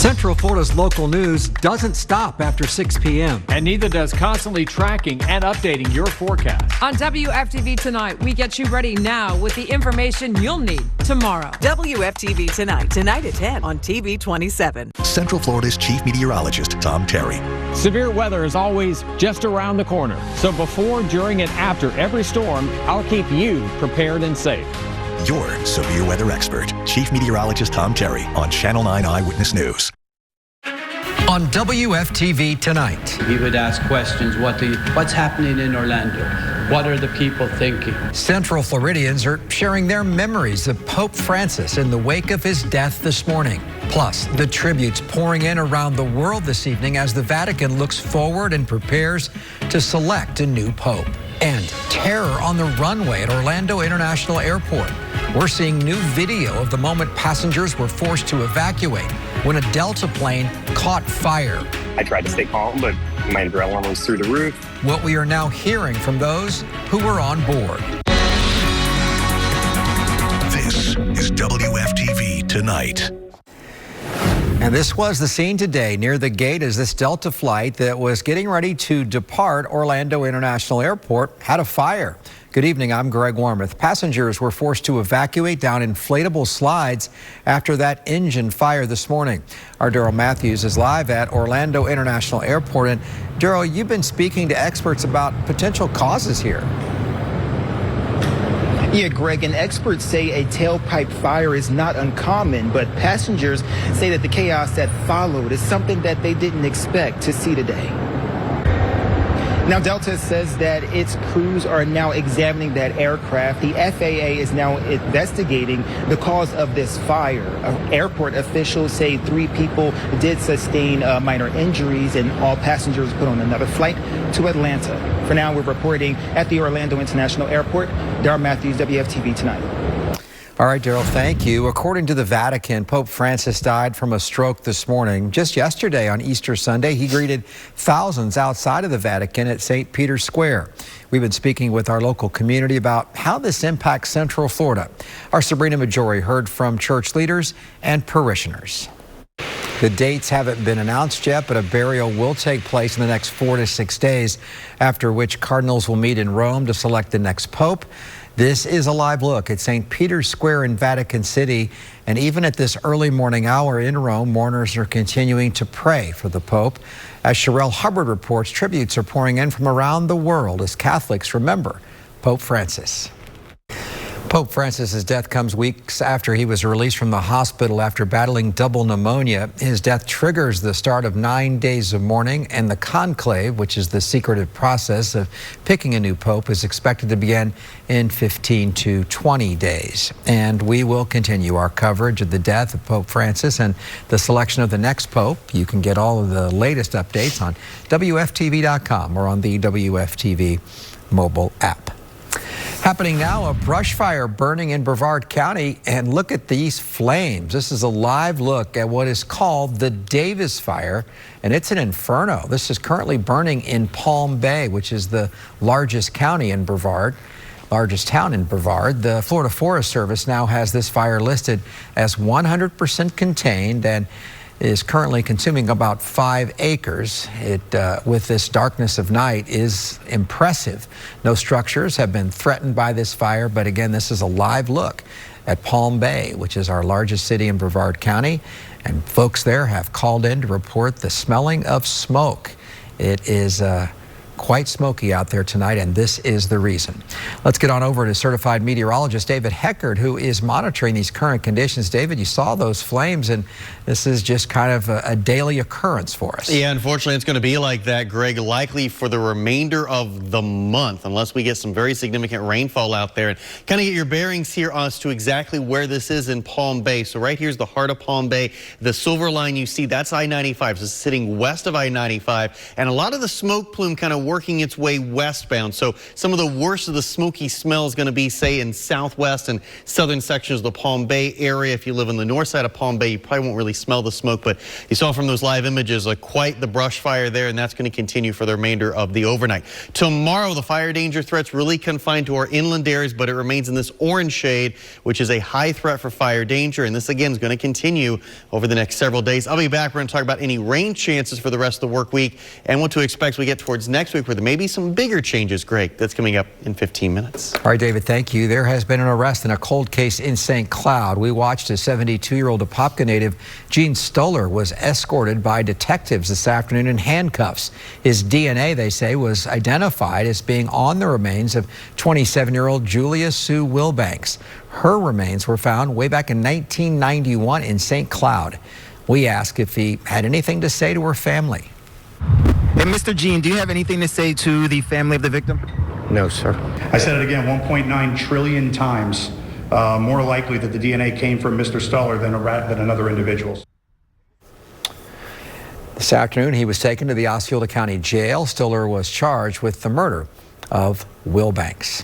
Central Florida's local news doesn't stop after 6 p.m. And neither does constantly tracking and updating your forecast. On WFTV Tonight, we get you ready now with the information you'll need tomorrow. WFTV Tonight at 10 on TV 27. Central Florida's chief meteorologist, Tom Terry. Severe weather is always just around the corner. So before, during, and after every storm, I'll keep you prepared and safe. Your severe weather expert, Chief Meteorologist Tom Terry on Channel 9 Eyewitness News. On WFTV Tonight. He would ask questions, what's happening in Orlando? What are the people thinking? Central Floridians are sharing their memories of Pope Francis in the wake of his death this morning. Plus, the tributes pouring in around the world this evening as the Vatican looks forward and prepares to select a new pope. And terror on the runway at Orlando International Airport. We're seeing new video of the moment passengers were forced to evacuate when a Delta plane caught fire. I tried to stay calm, but my adrenaline was through the roof. What we are now hearing from those who were on board. This is WFTV Tonight. And this was the scene today near the gate as this Delta flight that was getting ready to depart Orlando International Airport had a fire. Good evening, I'm Greg Warmuth. Passengers were forced to evacuate down inflatable slides after that engine fire this morning. Our Daryl Matthews is live at Orlando International Airport. And Daryl, you've been speaking to experts about potential causes here. Yeah, Greg, and experts say a tailpipe fire is not uncommon, but passengers say that the chaos that followed is something that they didn't expect to see today. Now, Delta says that its crews are now examining that aircraft. The FAA is now investigating the cause of this fire. Airport officials say 3 people did sustain minor injuries, and all passengers put on another flight to Atlanta. For now, we're reporting at the Orlando International Airport. Daryl Matthews, WFTV Tonight. All right, Daryl, thank you. According to the Vatican, Pope Francis died from a stroke this morning. Just yesterday on Easter Sunday, he greeted thousands outside of the Vatican at St. Peter's Square. We've been speaking with our local community about how this impacts Central Florida. Our Sabrina Majori heard from church leaders and parishioners. The dates haven't been announced yet, but a burial will take place in the next 4 to 6 days, after which cardinals will meet in Rome to select the next pope. This is a live look at St. Peter's Square in Vatican City, and even at this early morning hour in Rome, mourners are continuing to pray for the Pope. As Sherelle Hubbard reports, tributes are pouring in from around the world as Catholics remember Pope Francis. Pope Francis's death comes weeks after he was released from the hospital after battling double pneumonia. His death triggers the start of 9 days of mourning, and the conclave, which is the secretive process of picking a new pope, is expected to begin in 15 to 20 days. And we will continue our coverage of the death of Pope Francis and the selection of the next pope. You can get all of the latest updates on WFTV.com or on the WFTV mobile app. Happening now, a brush fire burning in Brevard County, and look at these flames. This is a live look at what is called the Davis Fire, and it's an inferno. This is currently burning in Palm Bay, which is the largest county in Brevard, largest town in Brevard. The Florida Forest Service now has this fire listed as 100% contained and is currently consuming about 5 acres. It, with this darkness of night, is impressive. No structures have been threatened by this fire, but again, this is a live look at Palm Bay, which is our largest city in Brevard County, and folks there have called in to report the smelling of smoke. It is quite smoky out there tonight, and this is the reason. Let's get on over to certified meteorologist David Heckard, who is monitoring these current conditions. David, you saw those flames, and this is just kind of a daily occurrence for us. Yeah, unfortunately, it's going to be like that, Greg, likely for the remainder of the month, unless we get some very significant rainfall out there. And kind of get your bearings here as to exactly where this is in Palm Bay. So right here's the heart of Palm Bay. The silver line you see, that's I-95. So it's sitting west of I-95, and a lot of the smoke plume kind of working its way westbound. So some of the worst of the smoky smell is going to be, say, in southwest and southern sections of the Palm Bay area. If you live on the north side of Palm Bay, you probably won't really smell the smoke, but you saw from those live images quite the brush fire there, and that's going to continue for the remainder of the overnight. Tomorrow, the fire danger threat's really confined to our inland areas, but it remains in this orange shade, which is a high threat for fire danger, and this again is going to continue over the next several days. I'll be back. We're going to talk about any rain chances for the rest of the work week and what to expect as we get towards next week, where there may be some bigger changes. Greg, that's coming up in 15 minutes. All right, David, thank you. There has been an arrest in a cold case in St. Cloud. We watched a 72-year-old Apopka native, Gene Stoller, was escorted by detectives this afternoon in handcuffs. His DNA, they say, was identified as being on the remains of 27-year-old Julia Sue Wilbanks. Her remains were found way back in 1991 in St. Cloud. We asked if he had anything to say to her family. And Mr. Gene, do you have anything to say to the family of the victim? No, sir. I said it again 1.9 trillion times. More likely that the DNA came from Mr. Stoller than another individual's. This afternoon, he was taken to the Osceola County Jail. Stoller was charged with the murder of Wilbanks.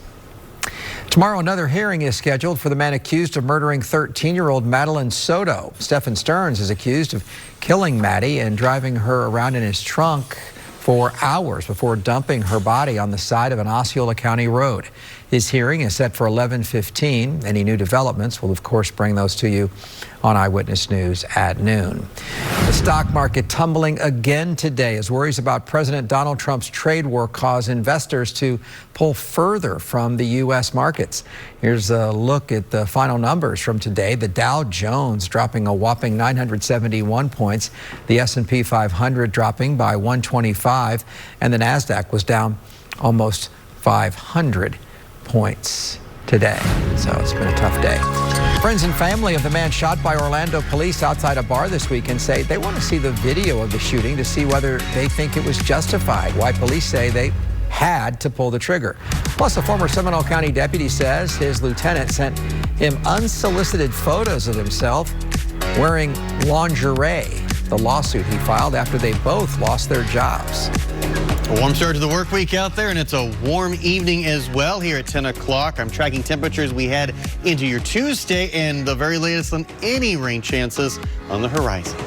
Tomorrow, another hearing is scheduled for the man accused of murdering 13-year-old Madeline Soto. Stephen Stearns is accused of killing Maddie and driving her around in his trunk for hours before dumping her body on the side of an Osceola County road. His hearing is set for 11:15. Any new developments, we'll of course bring those to you on Eyewitness News at noon. The stock market tumbling again today as worries about President Donald Trump's trade war cause investors to pull further from the U.S. markets. Here's a look at the final numbers from today. The Dow Jones dropping a whopping 971 points, the S&P 500 dropping by 125, and the NASDAQ was down almost 500 points today. So it's been a tough day. Friends and family of the man shot by Orlando police outside a bar this weekend say they want to see the video of the shooting to see whether they think it was justified, why police say they had to pull the trigger. Plus, a former Seminole County deputy says his lieutenant sent him unsolicited photos of himself wearing lingerie, the lawsuit he filed after they both lost their jobs. A warm start to the work week out there, and it's a warm evening as well here at 10 o'clock. I'm tracking temperatures we head into your Tuesday, and the very latest on any rain chances on the horizon.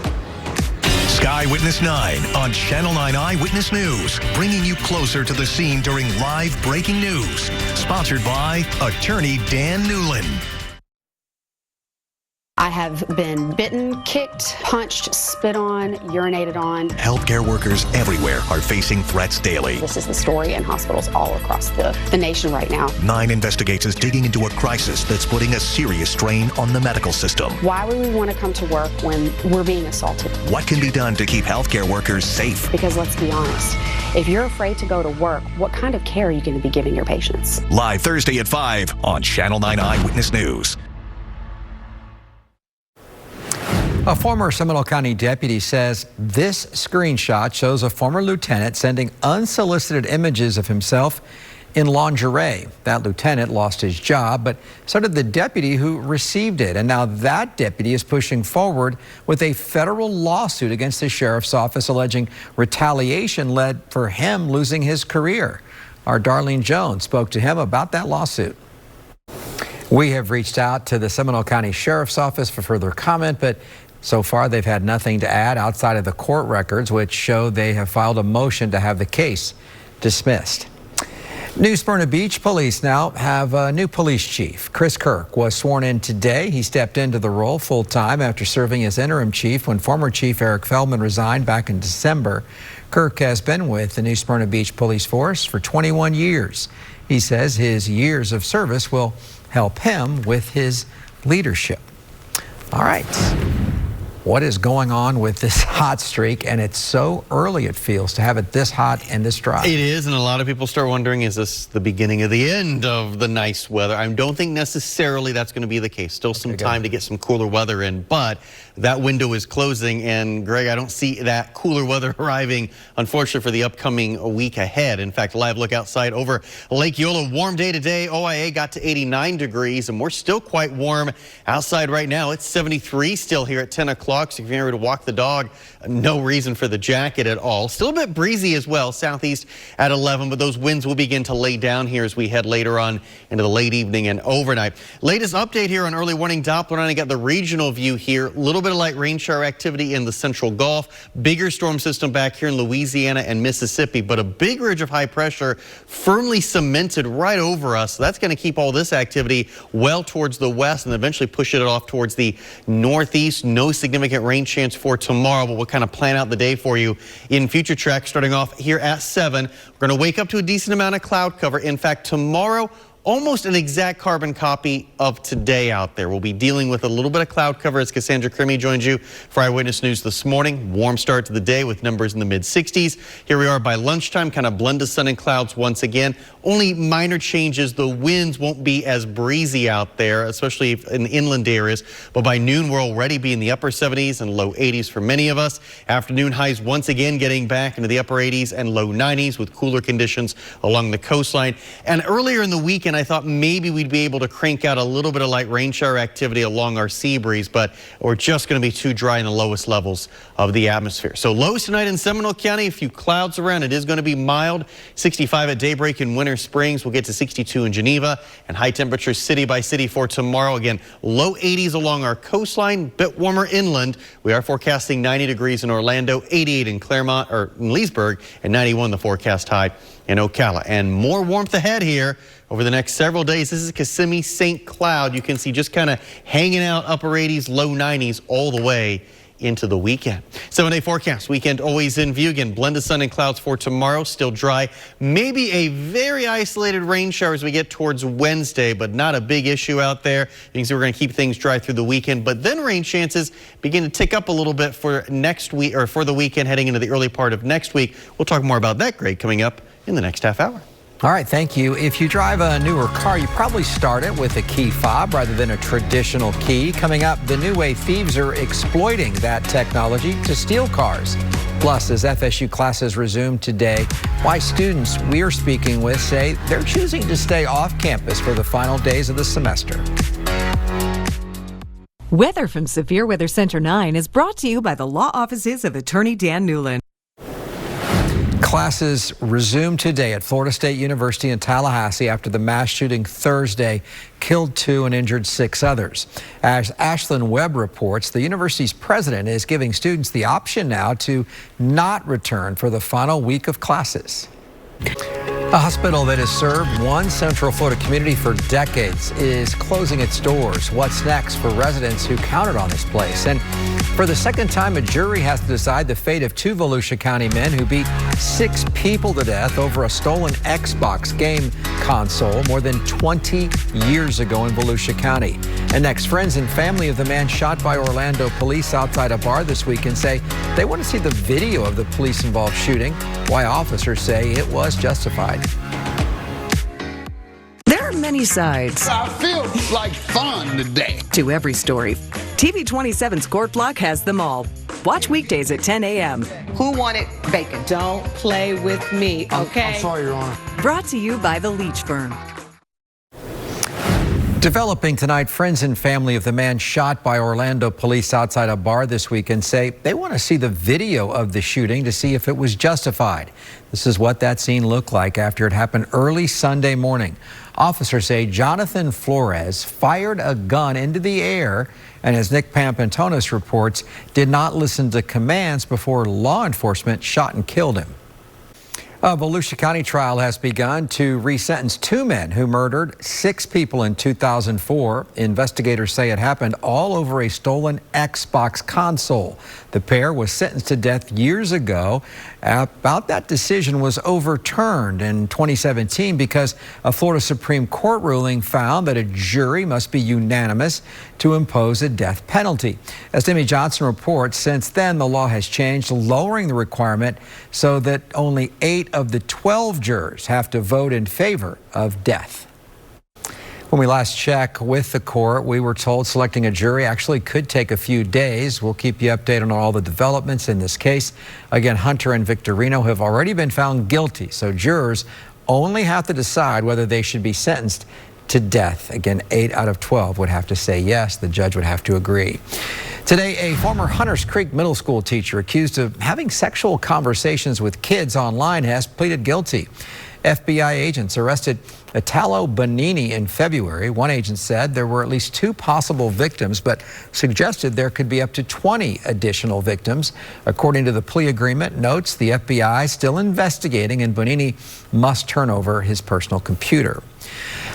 Sky Witness 9 on Channel 9 Eyewitness News, bringing you closer to the scene during live breaking news. Sponsored by Attorney Dan Newland. I have been bitten, kicked, punched, spit on, urinated on. Healthcare workers everywhere are facing threats daily. This is the story in hospitals all across the nation right now. 9 investigates is digging into a crisis that's putting a serious strain on the medical system. Why would we want to come to work when we're being assaulted? What can be done to keep healthcare workers safe? Because let's be honest, if you're afraid to go to work, what kind of care are you going to be giving your patients? Live Thursday at 5 on Channel 9 Eyewitness News. A former Seminole County deputy says this screenshot shows a former lieutenant sending unsolicited images of himself in lingerie. That lieutenant lost his job, but so did the deputy who received it. And now that deputy is pushing forward with a federal lawsuit against the sheriff's office alleging retaliation led for him losing his career. Our Darlene Jones spoke to him about that lawsuit. We have reached out to the Seminole County Sheriff's Office for further comment, but so far, they've had nothing to add outside of the court records, which show they have filed a motion to have the case dismissed. New Smyrna Beach Police now have a new police chief. Chris Kirk was sworn in today. He stepped into the role full-time after serving as interim chief when former Chief Eric Feldman resigned back in December. Kirk has been with the New Smyrna Beach Police Force for 21 years. He says his years of service will help him with his leadership. All right. What is going on with this hot streak? And it's so early, it feels, to have it this hot and this dry. It is, and a lot of people start wondering, is this the beginning of the end of the nice weather? I don't think necessarily that's going to be the case. Still some time to get some cooler weather in, but that window is closing. And Greg, I don't see that cooler weather arriving, unfortunately, for the upcoming week ahead. In fact, live look outside over Lake Eola. Warm day today. OIA got to 89 degrees, and we're still quite warm outside right now. It's 73 still here at 10 o'clock. So if you're able to walk the dog, no reason for the jacket at all. Still a bit breezy as well, southeast at 11, but those winds will begin to lay down here as we head later on into the late evening and overnight. Latest update here on early warning Doppler, and I got the regional view here. A little bit of light rain shower activity in the central Gulf. Bigger storm system back here in Louisiana and Mississippi, but a big ridge of high pressure firmly cemented right over us. So that's going to keep all this activity well towards the west and eventually push it off towards the northeast. No significant rain chance for tomorrow, but we'll kind of plan out the day for you in future tracks starting off here at 7. We're going to wake up to a decent amount of cloud cover. In fact, tomorrow, almost an exact carbon copy of today out there. We'll be dealing with a little bit of cloud cover as Cassandra Crimmy joins you for Eyewitness News this morning. Warm start to the day with numbers in the mid-60s. Here we are by lunchtime, kind of blend of sun and clouds once again. Only minor changes. The winds won't be as breezy out there, especially in inland areas. But by noon, we'll already be in the upper 70s and low 80s for many of us. Afternoon highs once again getting back into the upper 80s and low 90s with cooler conditions along the coastline. And earlier in the weekend, I thought maybe we'd be able to crank out a little bit of light rain shower activity along our sea breeze, but we're just going to be too dry in the lowest levels of the atmosphere. So lows tonight in Seminole County, a few clouds around. It is going to be mild. 65 at daybreak in Winter Springs. We'll get to 62 in Geneva, and high temperatures city by city for tomorrow. Again, low 80s along our coastline, bit warmer inland. We are forecasting 90 degrees in Orlando, 88 in Claremont or in Leesburg, and 91 the forecast high in Ocala. And more warmth ahead here over the next several days. This is Kissimmee St. Cloud. You can see just kind of hanging out upper 80s, low 90s all the way into the weekend. 7-day forecast. Weekend always in view. Again, blend of sun and clouds for tomorrow. Still dry. Maybe a very isolated rain shower as we get towards Wednesday, but not a big issue out there. You can see we're going to keep things dry through the weekend, but then rain chances begin to tick up a little bit for next week or for the weekend heading into the early part of next week. We'll talk more about that, Greg, coming up in the next half hour. All right, thank you. If you drive a newer car, you probably start it with a key fob rather than a traditional key. Coming up, the new way thieves are exploiting that technology to steal cars. Plus, as FSU classes resume today, why students we are speaking with say they're choosing to stay off campus for the final days of the semester. Weather from Severe Weather Center 9 is brought to you by the law offices of Attorney Dan Newland. Classes resume today at Florida State University in Tallahassee after the mass shooting Thursday killed 2 and injured 6 others. As Ashlyn Webb reports, the university's president is giving students the option now to not return for the final week of classes. A hospital that has served one Central Florida community for decades is closing its doors. What's next for residents who counted on this place? And for the second time, a jury has to decide the fate of 2 Volusia County men who beat 6 people to death over a stolen Xbox game console more than 20 years ago in Volusia County. And next, friends and family of the man shot by Orlando police outside a bar this weekend say they want to see the video of the police-involved shooting, why officers say it was justified. There are many sides. I feel like fun today. To every story. TV 27's Court Block has them all. Watch weekdays at 10 a.m. Who wanted bacon? Don't play with me, okay? I'm sorry, Your Honor. Brought to you by the Leach Firm. Developing tonight, friends and family of the man shot by Orlando police outside a bar this weekend say they want to see the video of the shooting to see if it was justified. This is what that scene looked like after it happened early Sunday morning. Officers say Jonathan Flores fired a gun into the air and, as Nick Pampantonis reports, did not listen to commands before law enforcement shot and killed him. A Volusia County trial has begun to resentence 2 men who murdered 6 people in 2004. Investigators say it happened all over a stolen Xbox console. The pair was sentenced to death years ago. About that decision was overturned in 2017 because a Florida Supreme Court ruling found that a jury must be unanimous to impose a death penalty. As Demi Johnson reports, since then the law has changed, lowering the requirement so that only 8 of the 12 jurors have to vote in favor of death. When we last checked with the court, we were told selecting a jury actually could take a few days. We'll keep you updated on all the developments in this case. Again, Hunter and Victorino have already been found guilty, so jurors only have to decide whether they should be sentenced to death. Again, 8 out of 12 would have to say yes. The judge would have to agree. Today, a former Hunters Creek middle school teacher accused of having sexual conversations with kids online has pleaded guilty. FBI agents arrested Italo Bonini in February. One agent said there were at least 2 possible victims, but suggested there could be up to 20 additional victims. According to the plea agreement notes, the FBI still investigating, and Bonini must turn over his personal computer.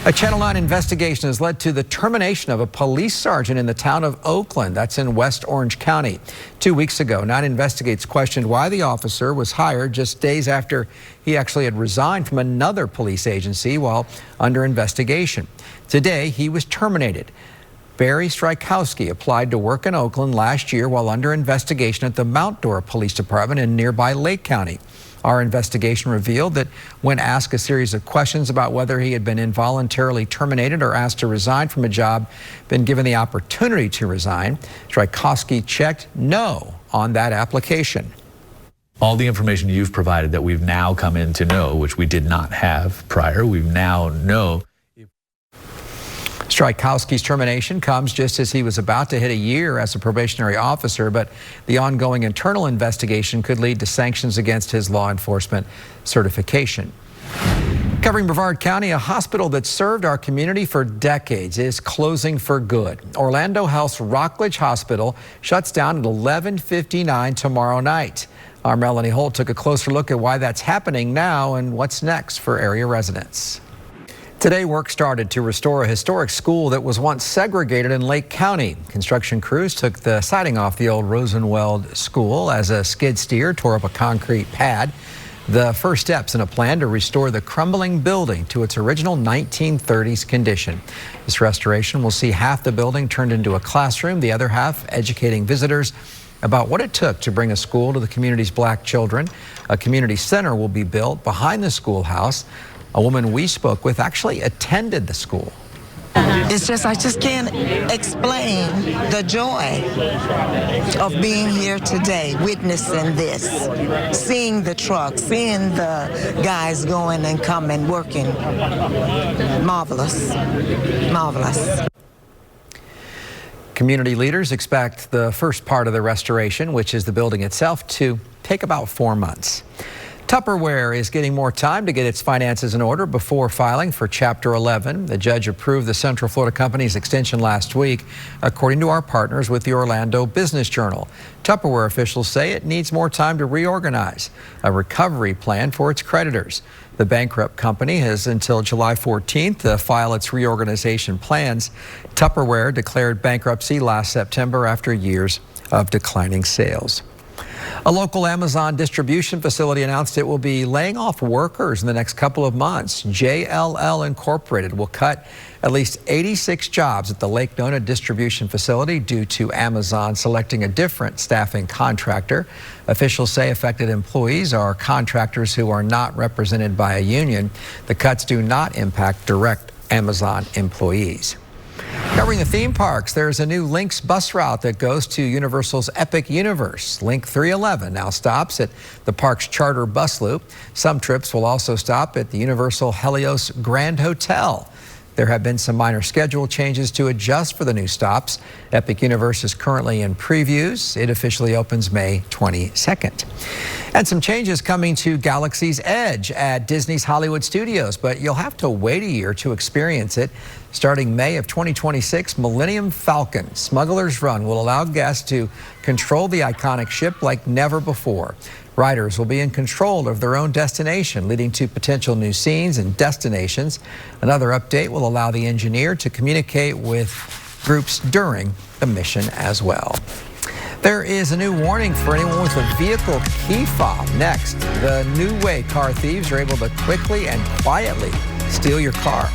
A Channel 9 investigation has led to the termination of a police sergeant in the town of Oakland. That's in West Orange County. 2 weeks ago, 9 Investigates questioned why the officer was hired just days after he actually had resigned from another police agency while under investigation. Today, he was terminated. Barry Strykowski applied to work in Oakland last year while under investigation at the Mount Dora Police Department in nearby Lake County. Our investigation revealed that when asked a series of questions about whether he had been involuntarily terminated or asked to resign from a job, been given the opportunity to resign, Strykowski checked no on that application. All the information you've provided that we've now come in to know, which we did not have prior, we now know. Strykowski's termination comes just as he was about to hit a year as a probationary officer, but the ongoing internal investigation could lead to sanctions against his law enforcement certification. Covering Brevard County, a hospital that served our community for decades is closing for good. Orlando Health's Rockledge Hospital shuts down at 11:59 tomorrow night. Our Melanie Holt took a closer look at why that's happening now and what's next for area residents. Today, work started to restore a historic school that was once segregated in Lake County. Construction crews took the siding off the old Rosenweld School as a skid steer tore up a concrete pad. The first steps in a plan to restore the crumbling building to its original 1930s condition. This restoration will see half the building turned into a classroom, the other half educating visitors about what it took to bring a school to the community's black children. A community center will be built behind the schoolhouse. A woman we spoke with actually attended the school. It's just, I just can't explain the joy of being here today, witnessing this, seeing the trucks, seeing the guys going and coming, working. Marvelous, marvelous. Community leaders expect the first part of the restoration, which is the building itself, to take about 4 months. Tupperware is getting more time to get its finances in order before filing for Chapter 11. The judge approved the Central Florida company's extension last week, according to our partners with the Orlando Business Journal. Tupperware officials say it needs more time to reorganize a recovery plan for its creditors. The bankrupt company has until July 14th to file its reorganization plans. Tupperware declared bankruptcy last September after years of declining sales. A local Amazon distribution facility announced it will be laying off workers in the next couple of months. JLL Incorporated will cut at least 86 jobs at the Lake Nona distribution facility due to Amazon selecting a different staffing contractor. Officials say affected employees are contractors who are not represented by a union. The cuts do not impact direct Amazon employees. Covering the theme parks, there's a new Lynx bus route that goes to Universal's Epic Universe. Link 311 now stops at the park's charter bus loop. Some trips will also stop at the Universal Helios Grand Hotel. There have been some minor schedule changes to adjust for the new stops. Epic Universe is currently in previews. It officially opens May 22nd. And some changes coming to Galaxy's Edge at Disney's Hollywood Studios, but you'll have to wait a year to experience it. Starting May of 2026, Millennium Falcon Smuggler's Run will allow guests to control the iconic ship like never before. Riders will be in control of their own destination, leading to potential new scenes and destinations. Another update will allow the engineer to communicate with groups during the mission as well. There is a new warning for anyone with a vehicle key fob. Next, the new way car thieves are able to quickly and quietly steal your car.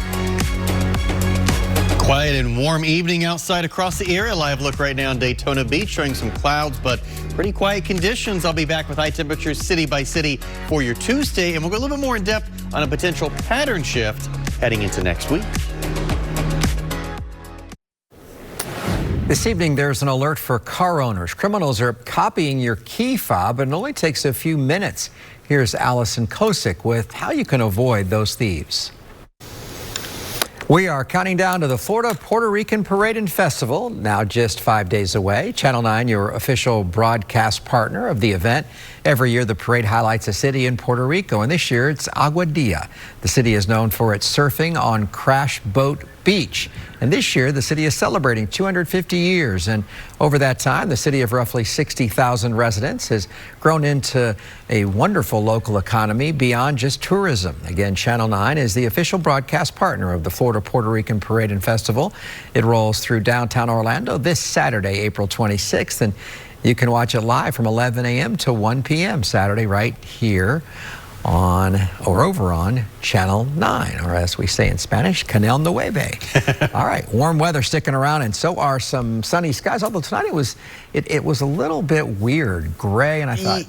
Quiet and warm evening outside across the area. Live look right now on Daytona Beach, showing some clouds, but pretty quiet conditions. I'll be back with high temperatures city by city for your Tuesday, and we'll go a little bit more in depth on a potential pattern shift heading into next week. This evening, there's an alert for car owners. Criminals are copying your key fob, and it only takes a few minutes. Here's Allison Kosick with how you can avoid those thieves. We are counting down to the Florida Puerto Rican Parade and Festival, now just 5 days away. Channel 9, your official broadcast partner of the event. Every year, the parade highlights a city in Puerto Rico, and this year it's Aguadilla. The city is known for its surfing on Crash Boat Beach. And this year, the city is celebrating 250 years. And over that time, the city of roughly 60,000 residents has grown into a wonderful local economy beyond just tourism. Again, Channel 9 is the official broadcast partner of the Florida Puerto Rican Parade and Festival. It rolls through downtown Orlando this Saturday, April 26th. And you can watch it live from 11 a.m. to 1 p.m. Saturday right here on or over on Channel 9, or as we say in Spanish, Canal 9. All right, warm weather sticking around, and so are some sunny skies. Although tonight it was a little bit weird, gray, and I thought,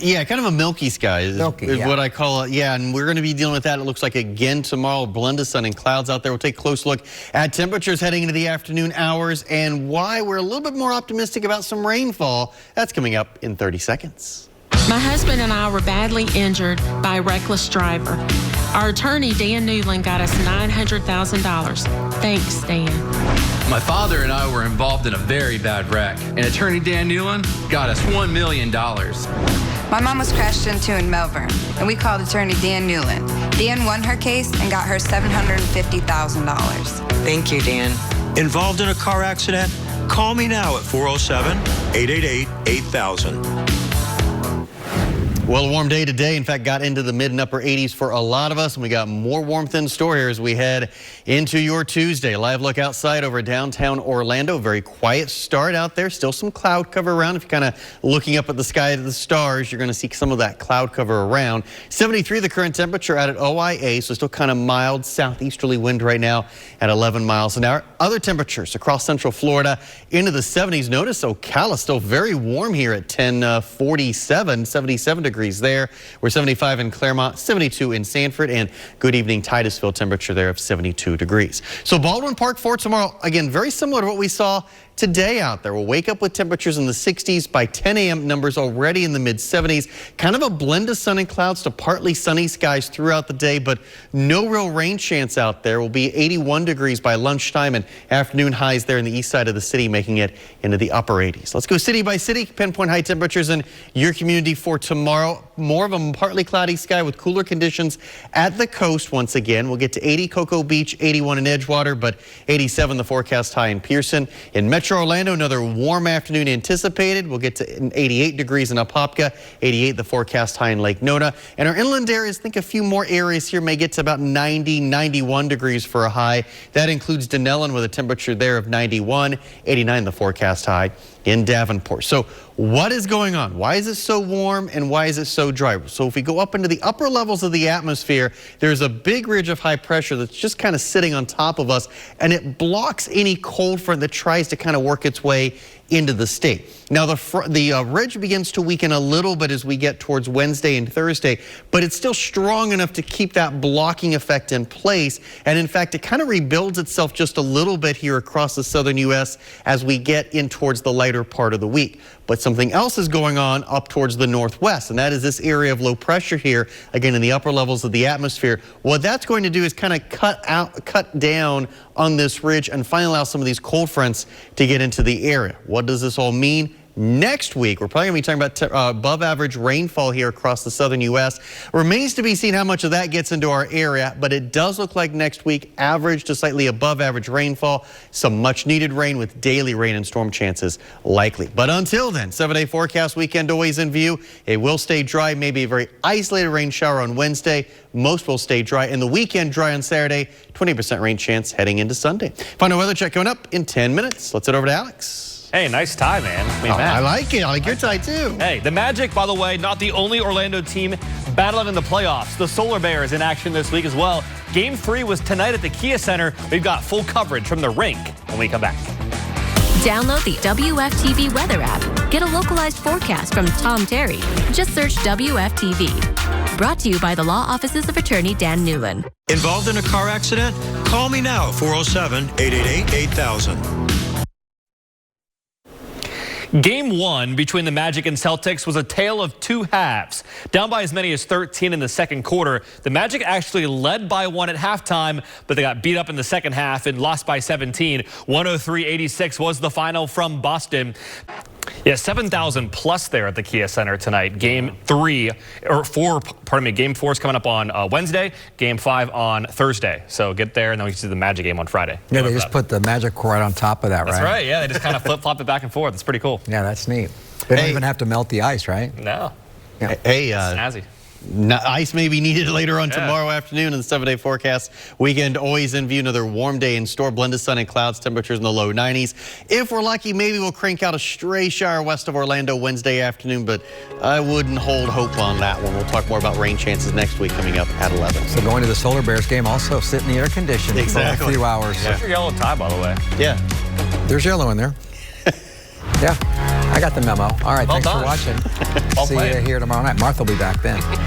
yeah, kind of a milky sky is yeah. what I call it. Yeah, and we're going to be dealing with that. It looks like again tomorrow, a blend of sun and clouds out there. We'll take a close look at temperatures heading into the afternoon hours and why we're a little bit more optimistic about some rainfall. That's coming up in 30 seconds. My husband and I were badly injured by a reckless driver. Our attorney, Dan Newland, got us $900,000. Thanks, Dan. My father and I were involved in a very bad wreck, and attorney Dan Newland got us $1 million. My mom was crashed into in Melbourne, and we called attorney Dan Newland. Dan won her case and got her $750,000. Thank you, Dan. Involved in a car accident? Call me now at 407-888-8000. Well, a warm day today. In fact, got into the mid and upper 80s for a lot of us, and we got more warmth in store here as we head into your Tuesday. Live look outside over downtown Orlando. Very quiet start out there. Still some cloud cover around. If you're kind of looking up at the sky at the stars, you're going to see some of that cloud cover around. 73 the current temperature out at OIA, so still kind of mild southeasterly wind right now at 11 miles an hour. Other temperatures across central Florida into the 70s. Notice Ocala still very warm here at 77 degrees there. We're 75 in Claremont, 72 in Sanford, and good evening Titusville temperature there of 72 degrees. So Baldwin Park for tomorrow, again, very similar to what we saw today out there. We'll wake up with temperatures in the 60s by 10 a.m. Numbers already in the mid 70s. Kind of a blend of sun and clouds to partly sunny skies throughout the day, but no real rain chance out there. Will be 81 degrees by lunchtime, and afternoon highs there in the east side of the city, making it into the upper 80s. Let's go city by city. Pinpoint high temperatures in your community for tomorrow. More of a partly cloudy sky with cooler conditions at the coast once again. We'll get to 80 Cocoa Beach, 81 in Edgewater, but 87 the forecast high in Pearson. In Metro Orlando, another warm afternoon anticipated. We'll get to 88 degrees in Apopka, 88 the forecast high in Lake Nona. And our inland areas, I think a few more areas here may get to about 90, 91 degrees for a high. That includes Denellen with a temperature there of 91, 89 the forecast high in Davenport. So what is going on? Why is it so warm and why is it so dry? So if we go up into the upper levels of the atmosphere, there's a big ridge of high pressure that's just kind of sitting on top of us, and it blocks any cold front that tries to kind of work its way into the state. Now the ridge begins to weaken a little bit as we get towards Wednesday and Thursday, but it's still strong enough to keep that blocking effect in place. And in fact, it kind of rebuilds itself just a little bit here across the southern U.S. as we get in towards the lighter part of the week. But something else is going on up towards the northwest, and that is this area of low pressure here, again in the upper levels of the atmosphere. What that's going to do is kind of cut down on this ridge and finally allow some of these cold fronts to get into the area. What does this all mean? Next week, we're probably going to be talking about above average rainfall here across the southern U.S. Remains to be seen how much of that gets into our area, but it does look like next week average to slightly above average rainfall. Some much needed rain with daily rain and storm chances likely. But until then, 7-day forecast weekend always in view. It will stay dry, maybe a very isolated rain shower on Wednesday. Most will stay dry, and the weekend dry on Saturday. 20% rain chance heading into Sunday. Final weather check coming up in 10 minutes. Let's head over to Alex. Hey, nice tie, man. I like it. I like your tie, too. Hey, the Magic, by the way, not the only Orlando team battling in the playoffs. The Solar Bears in action this week as well. Game 3 was tonight at the Kia Center. We've got full coverage from the rink when we come back. Download the WFTV weather app. Get a localized forecast from Tom Terry. Just search WFTV. Brought to you by the law offices of attorney Dan Newland. Involved in a car accident? Call me now at 407-888-8000. Game 1 between the Magic and Celtics was a tale of two halves. Down by as many as 13 in the second quarter, the Magic actually led by 1 at halftime, but they got beat up in the second half and lost by 17. 103-86 was the final from Boston. Yeah, 7,000 plus there at the Kia Center tonight. Game 4 is coming up on Wednesday. Game 5 on Thursday. So get there, and then we can see the Magic game on Friday. Yeah, they just put the Magic court right on top of that, right? That's right, yeah. They just kind of flip-flop it back and forth. It's pretty cool. Yeah, that's neat. They don't even have to melt the ice, right? No. Yeah. Hey, snazzy. Ice may be needed later on tomorrow afternoon in the 7-day forecast. Weekend always in view. Another warm day in store. Blended sun and clouds. Temperatures in the low 90s. If we're lucky, maybe we'll crank out a stray shower west of Orlando Wednesday afternoon, but I wouldn't hold hope on that one. We'll talk more about rain chances next week coming up at 11. So going to the Solar Bears game, also sit in the air conditioning for a few hours. Where's your yellow tie, by the way? Yeah. There's yellow in there. Yeah, I got the memo. All right, thanks for watching. See you here tomorrow night. Martha will be back then.